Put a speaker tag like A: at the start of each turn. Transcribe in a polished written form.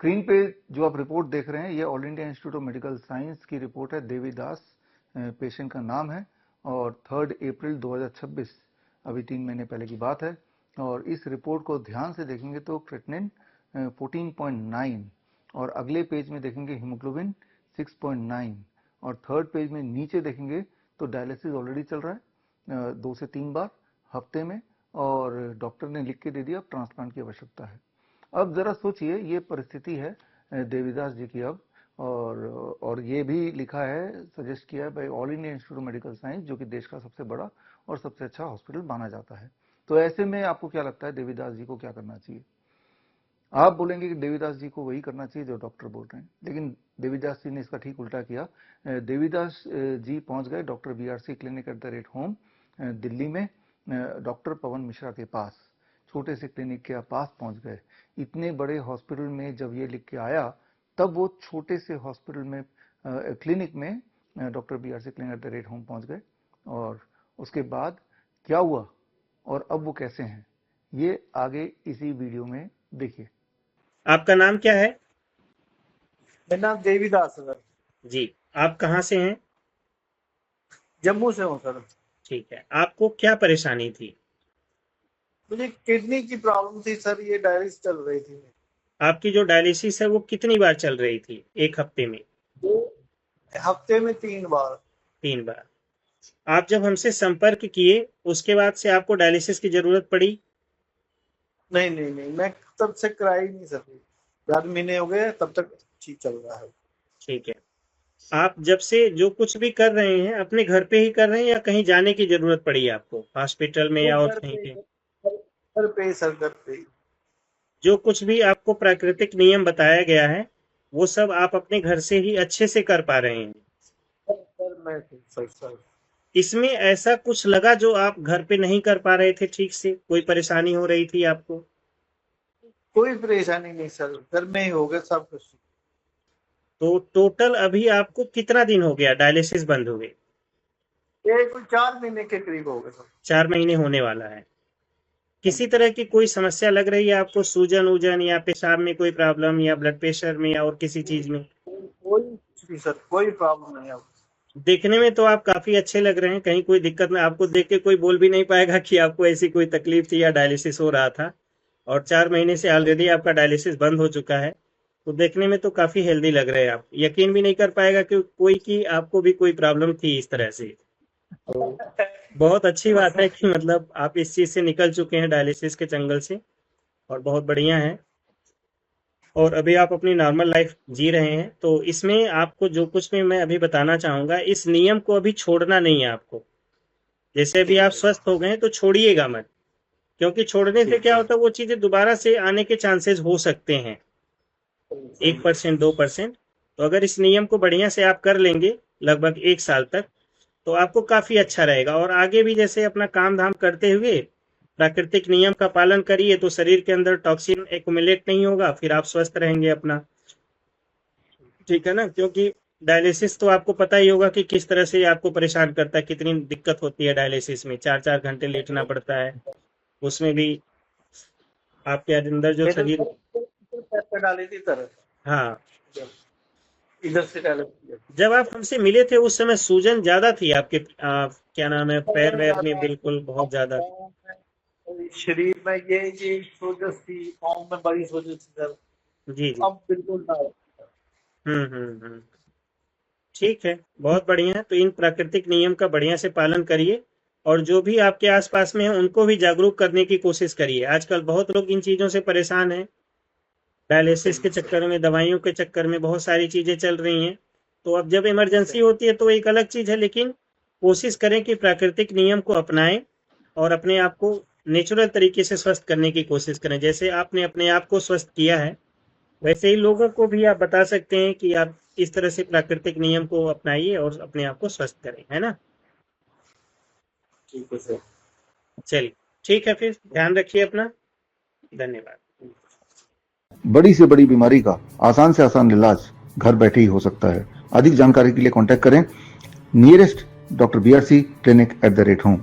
A: Screen पे जो आप रिपोर्ट देख रहे हैं ये all India institute of medical science की रिपोर्ट है। देवीदास पेशेंट का नाम है और 3 अप्रैल 2026 अभी 3 महीने पहले की बात है। और इस रिपोर्ट को ध्यान से देखेंगे तो क्रेटिनिन 14.9 और अगले पेज में देखेंगे हीमोग्लोबिन 6.9 और थर्ड पेज में नीचे देखेंगे तो डायलिसिस ऑलरेडी चल रहा है 2 से 3 बार हफ्ते में और डॉक्टर ने लिख के दे दिया अब ट्रांसप्लांट की आवश्यकता है। अब जरा सोचिए ये परिस्थिति है देवीदास जी की अब और ये भी लिखा है सजेस्ट किया है भाई all India institute of medical science जो कि देश का सबसे बड़ा और सबसे अच्छा हॉस्पिटल माना जाता है। तो ऐसे में आपको क्या लगता है देवीदास जी को क्या करना चाहिए? आप बोलेंगे कि देवीदास जी को वही करना चाहिए जो डॉक्टर बोल रहे हैं, लेकिन देवीदास जी ने इसका ठीक उल्टा किया। देवीदास जी पहुंच गए doctor BRC clinic at the rate home Delhi में डॉक्टर पवन मिश्रा के पास, छोटे से क्लिनिक के पास पहुंच गए। इतने बड़े हॉस्पिटल में जब ये लिख के आया तब वो छोटे से हॉस्पिटल में क्लिनिक में doctor BRC clinic at the rate home पहुंच गए और उसके बाद क्या हुआ और अब वो कैसे हैं ये आगे इसी वीडियो में देखिए।
B: आपका नाम क्या है?
C: मेरा नाम देवीदास है सर।
B: जी, आप कहाँ से हैं?
C: जम्मू से हूँ सर।
B: ठीक है, आपको क्या परेशानी थी?
C: मुझे किडनी की प्रॉब्लम थी सर, ये डायलिसिस चल रही थी।
B: आपकी जो डायलिसिस है वो कितनी बार चल रही थी एक हफ्ते में?
C: हफ्ते में 3 बार।
B: 3 बार। आप जब हमसे संपर्क किए उसके बाद से आपको डायलिसिस की जरूरत पड़ी?
C: नहीं, मैं तब से कराई नहीं सर, 4 महीने हो गए तब तक ठीक चल रहा है।
B: ठीक है, आप जब से जो कुछ भी कर रहे हैं अपने घर पे ही कर रहे हैं या कहीं जाने की जरूरत पड़ी आपको हॉस्पिटल में या और कहीं पे?
C: घर पे।
B: जो कुछ भी आपको प्राकृतिक नियम बताया गया है वो सब आप अपने घर से ही अच्छे से कर पा रहे हैं?
C: सर
B: इसमें ऐसा कुछ लगा जो आप घर पे नहीं कर पा रहे थे ठीक से, कोई परेशानी हो रही थी आपको?
C: कोई परेशानी नहीं सर, घर में ही हो गया सब कुछ।
B: तो टोटल अभी आपको कितना दिन हो गया डायलिसिस बंद हुए?
C: ये कोई 4 महीने के करीब हो गए सर।
B: 4 महीने होने वाला है। किसी तरह की कोई समस्या लग रही है आपको, सूजन उजन या पेशाब में कोई प्रॉब्लम या ब्लड प्रेशर में या और किसी चीज में?
C: कोई सर कोई प्रॉब्लम नहीं है।
B: देखने में तो आप काफी अच्छे लग रहे हैं, कहीं कोई दिक्कत में आपको देख के कोई बोल भी नहीं पाएगा कि आपको ऐसी कोई तकलीफ थी या डायलिसिस हो रहा था। और 4 महीने से ऑलरेडी आपका डायलिसिस बंद हो चुका है, तो देखने में तो काफी हेल्दी लग रहे हैं आप। यकीन भी नहीं कर पाएगा कि कोई कि आपको भी कोई प्रॉब्लम थी इस तरह से। तो बहुत अच्छी बात है कि मतलब आप इस चीज से निकल चुके हैं डायलिसिस के जंगल से, और बहुत बढ़िया है। और अभी आप अपनी नॉर्मल लाइफ जी रहे हैं। तो इसमें आपको जो कुछ भी मैं अभी बताना चाहूंगा, इस नियम को अभी छोड़ना नहीं है आपको। जैसे अभी आप स्वस्थ हो गए तो छोड़िएगा मत, क्योंकि छोड़ने से क्या होता है वो चीजें दोबारा से आने के चांसेस हो सकते हैं 1% 2%। तो अगर इस नियम को बढ़िया से आप कर लेंगे लगभग 1 साल तक तो आपको काफी अच्छा रहेगा। और आगे भी जैसे अपना काम धाम करते हुए प्राकृतिक नियम का पालन करिए तो शरीर के अंदर टॉक्सिन एक्युमुलेट नहीं होगा, फिर आप स्वस्थ रहेंगे अपना। ठीक है ना? क्योंकि डायलिसिस तो आपको पता ही होगा कि किस तरह से आपको परेशान करता है, कितनी दिक्कत होती है डायलिसिस में। 4-4 घंटे लेटना पड़ता है, उसमें भी आपके अंदर जो शरीर
C: डाली थी सर।
B: हाँ,
C: इधर से डाले।
B: जब आप हमसे मिले थे उस समय सूजन ज्यादा थी आपके क्या नाम है, पैर वैर में बिल्कुल बहुत ज्यादा
C: शरीर में ये सोजस थी, पाँव में बड़ी सोजस थी सर।
B: जी।
C: अब बिल्कुल ना।
B: ठीक है, बहुत बढ़िया है। तो इन प्राकृतिक नियम का बढ़िया से पालन करिए और जो भी आपके आसपास में है उनको भी जागरूक करने की कोशिश करिए। आजकल बहुत लोग इन चीजों से परेशान हैं, डायलिसिस के चक्कर में, दवाइयों के चक्कर में बहुत सारी चीजें चल रही हैं। तो अब जब इमरजेंसी होती है तो एक अलग चीज है, लेकिन कोशिश करें कि प्राकृतिक नियम को अपनाएं और अपने आप को नेचुरल तरीके से स्वस्थ करने की कोशिश करें। जैसे आपने अपने आप को स्वस्थ किया है वैसे ही लोगों को भी आप बता सकते हैं कि आप इस तरह से प्राकृतिक नियम को अपनाइए और अपने आप को स्वस्थ करें, है ना?
C: ठीक है सर।
B: चलिए ठीक है, फिर ध्यान रखिए अपना। धन्यवाद।
A: बड़ी से बड़ी बीमारी का आसान से आसान इलाज घर बैठे ही हो सकता है। अधिक जानकारी के लिए कांटेक्ट करें nearest doctor BRC clinic at the rate home.